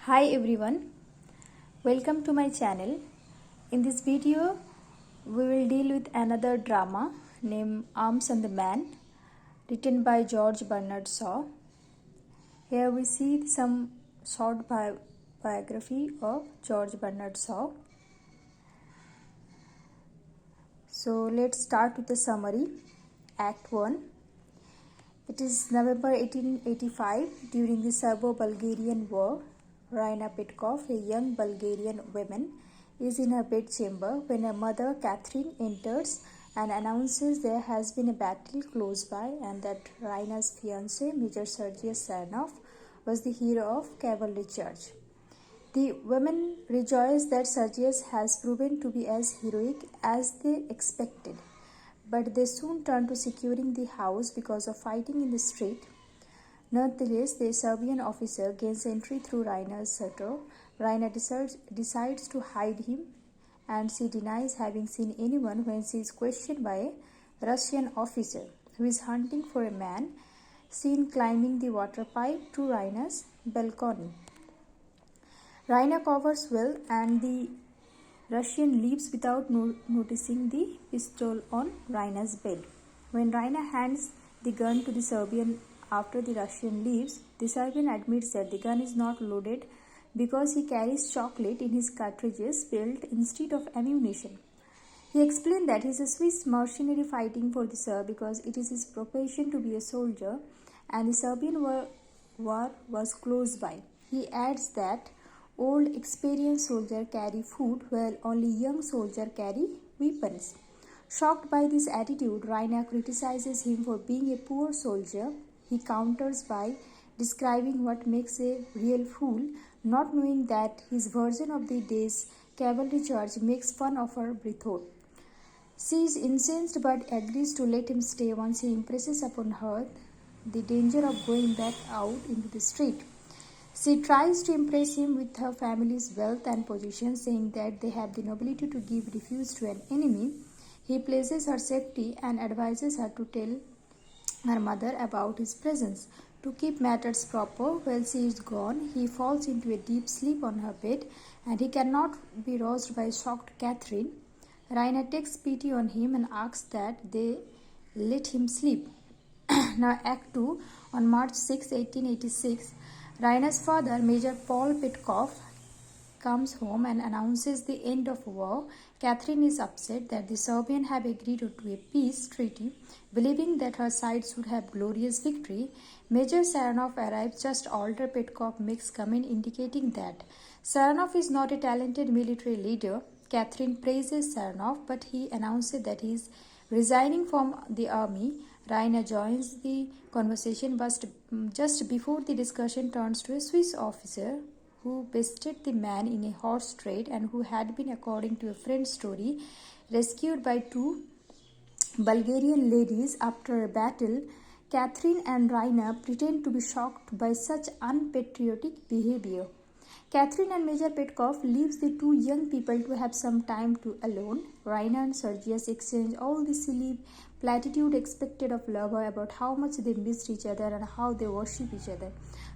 Hi everyone, welcome to my channel. In this video, we will deal with another drama named Arms and the Man, written by George Bernard Shaw. Here we see some short biography of George Bernard Shaw. So let's start with the summary. Act 1. It is November 1885 during the Serbo-Bulgarian War. Raina Petkov, a young Bulgarian woman, is in her bedchamber when her mother Catherine enters and announces there has been a battle close by and that Raina's fiancé, Major Sergei Sarnov, was the hero of cavalry charge. The women rejoice that Sergei has proven to be as heroic as they expected, but they soon turn to securing the house because of fighting in the street. Nonetheless, the Serbian officer gains entry through Raina's shelter. Raina decides to hide him, and she denies having seen anyone when she is questioned by a Russian officer who is hunting for a man seen climbing the water pipe to Raina's balcony. Raina covers well, and the Russian leaves without noticing the pistol on Raina's bed. When Raina hands the gun to the Serbian after the Russian leaves, the Serbian admits that the gun is not loaded because he carries chocolate in his cartridges belt instead of ammunition. He explained that he is a Swiss mercenary fighting for the Serb because it is his profession to be a soldier and the Serbian war was close by. He adds that old experienced soldiers carry food while only young soldiers carry weapons. Shocked by this attitude, Raina criticizes him for being a poor soldier. He counters by describing what makes a real fool, not knowing that his version of the day's cavalry charge makes fun of her method. She is incensed but agrees to let him stay once he impresses upon her the danger of going back out into the street. She tries to impress him with her family's wealth and position, saying that they have the nobility to give refuge to an enemy. He places her safety and advises her to tell her mother about his presence. To keep matters proper while she is gone, he falls into a deep sleep on her bed and he cannot be roused by a shocked Catherine. Raina takes pity on him and asks that they let him sleep. Now Act 2. On March 6, 1886, Raina's father, Major Paul Petkov, comes home and announces the end of war. Catherine is upset that the Serbians have agreed to a peace treaty, believing that her side should have glorious victory. Major Saranov arrives just after Petkov makes comment indicating that Saranov is not a talented military leader. Catherine praises Saranov, but he announces that he is resigning from the army. Raina joins the conversation, but just before the discussion turns to a Swiss officer who bested the man in a horse trade and who had been, according to a friend's story, rescued by two Bulgarian ladies after a battle. Catherine and Raina pretend to be shocked by such unpatriotic behavior. Catherine and Major Petkov leaves the two young people to have some time alone. Raina and Sergius exchange all the silly platitude expected of lover about how much they missed each other and how they worship each other.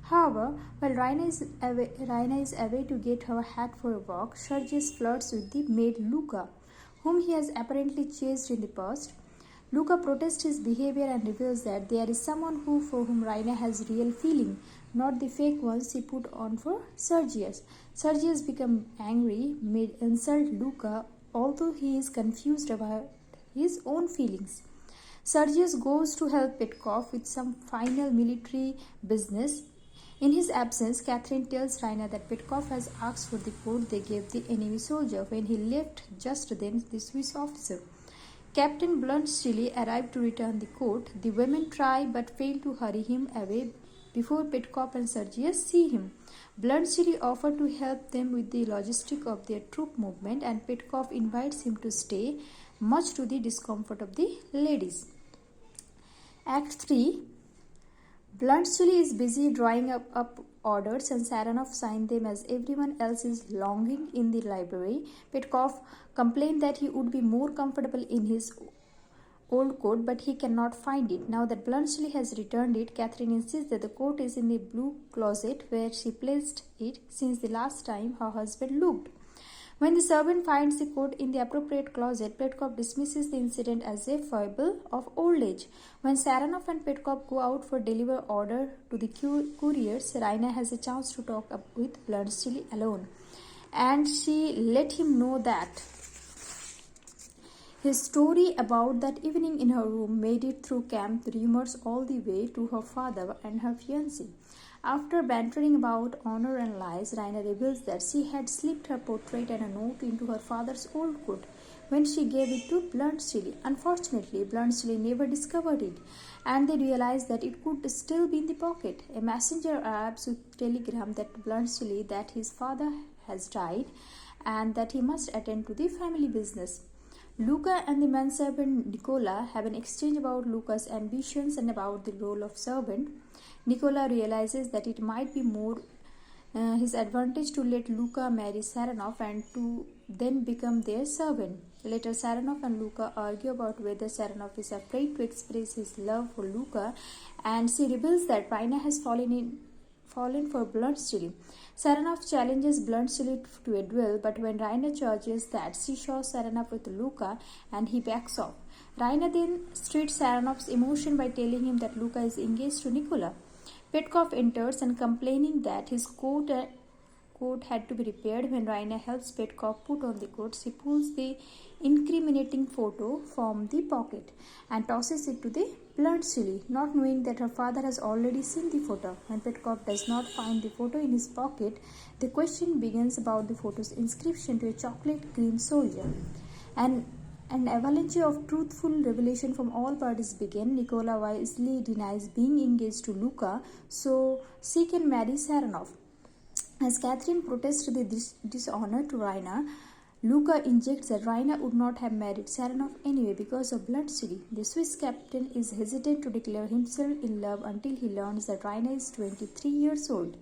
However, while Raina is away to get her hat for a walk, Sergius flirts with the maid Luca, whom he has apparently chased in the past. Luca protests his behavior and reveals that there is someone for whom Raina has real feeling, not the fake ones she put on for Sergius. Sergius becomes angry, made insult Luca, although he is confused about his own feelings. Sergius goes to help Petkov with some final military business. In his absence, Catherine tells Raina that Petkov has asked for the coat they gave the enemy soldier when he left just then the Swiss officer. Captain Bluntschli arrived to return the coat. The women try but fail to hurry him away before Petkov and Sergius see him. Bluntschli offers to help them with the logistics of their troop movement and Petkov invites him to stay, much to the discomfort of the ladies. Act 3. Bluntschli is busy drawing up orders and Saranov signed them as everyone else is lounging in the library. Petkov complained that he would be more comfortable in his old coat, but he cannot find it. Now that Bluntschli has returned it, Catherine insists that the coat is in the blue closet where she placed it since the last time her husband looked. When the servant finds the coat in the appropriate closet, Petkov dismisses the incident as a foible of old age. When Saranov and Petkov go out for deliver order to the couriers, Raina has a chance to talk up with Bluntschli alone, and she let him know that his story about that evening in her room made it through camp rumors all the way to her father and her fiancé. After bantering about honor and lies, Raina reveals that she had slipped her portrait and a note into her father's old coat when she gave it to Bluntschli. Unfortunately, Bluntschli never discovered it, and they realized that it could still be in the pocket. A messenger arrives with a telegram that Bluntschli that his father has died and that he must attend to the family business. Luca and the manservant Nicola have an exchange about Luca's ambitions and about the role of servant. Nicola realizes that it might be more his advantage to let Luca marry Saranov and to then become their servant. Later, Saranov and Luca argue about whether Saranov is afraid to express his love for Luca, and she reveals that Raina has fallen for Bluntschli. Saranov challenges Bluntschli to a duel, but when Raina charges that she saw Saranov with Luca and he backs off. Raina then treats Saranov's emotion by telling him that Luca is engaged to Nicola. Petkov enters and complaining that his coat had to be repaired. When Raina helps Petkov put on the coat, she pulls the incriminating photo from the pocket and tosses it to the Bluntschli, not knowing that her father has already seen the photo. When Petkov does not find the photo in his pocket, the question begins about the photo's inscription to a chocolate cream soldier. And an avalanche of truthful revelation from all parties began. Nicola wisely denies being engaged to Luca so she can marry Saranov. As Catherine protests the dishonor to Raina, Luca injects that Raina would not have married Saranov anyway because of Bluntschli. The Swiss captain is hesitant to declare himself in love until he learns that Raina is 23 years old.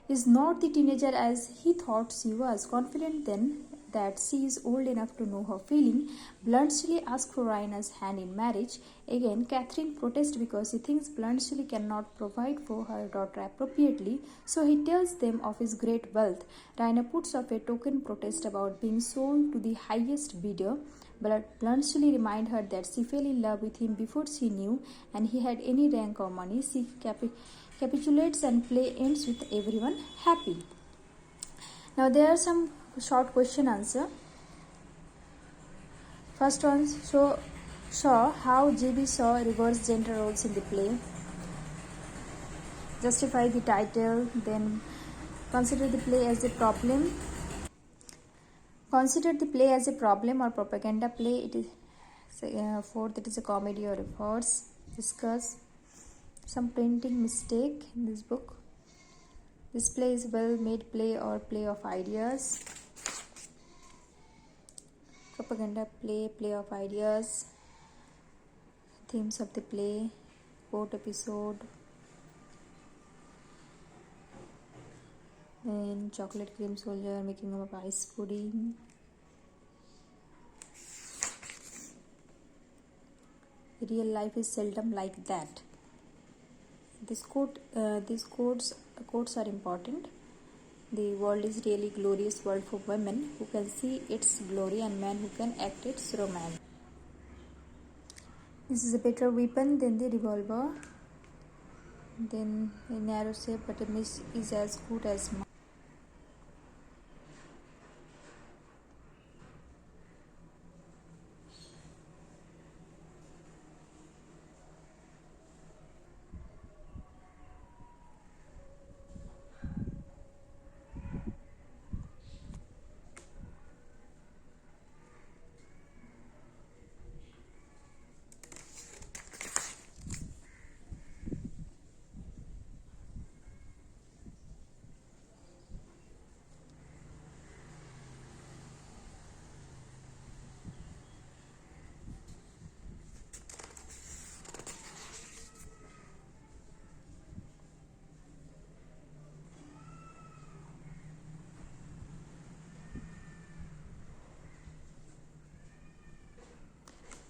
Is not the teenager as he thought she was. Confident then that she is old enough to know her feeling, Bluntschli asks for Raina's hand in marriage. Again, Catherine protests because he thinks Bluntschli cannot provide for her daughter appropriately, so he tells them of his great wealth. Raina puts up a token protest about being sold to the highest bidder, but Bluntschli reminds her that she fell in love with him before she knew and he had any rank or money. She capitulates and play ends with everyone happy. Now there are some short question answer. First one, show how GB saw reverse gender roles in the play. Justify the title. Then consider the play as a problem. Consider the play as a problem or propaganda play. It is fourth, it is a comedy or a farce. Discuss some printing mistake in this book. This play is well-made play or play of ideas. Propaganda play, play of ideas. Themes of the play, quote episode. Then chocolate cream soldier making up ice pudding. Real life is seldom like that. These quotes are important. The world is really glorious world for women who can see its glory and men who can act its romance. This is a better weapon than the revolver. Then a narrow shape but a miss is as good as mine.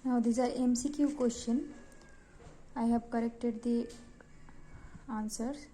Now these are MCQ question. I have corrected the answers.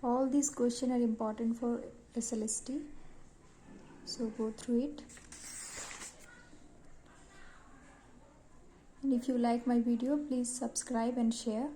All these questions are important for SLST, so go through it. And if you like my video, please subscribe and share.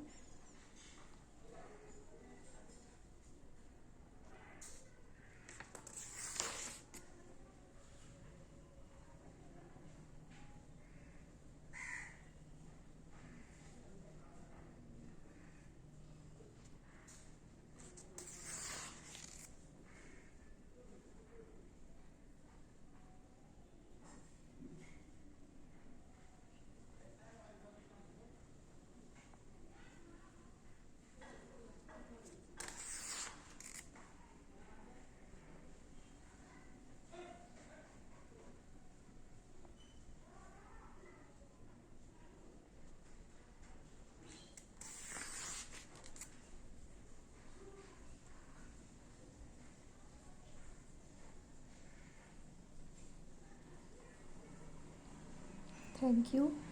Thank you.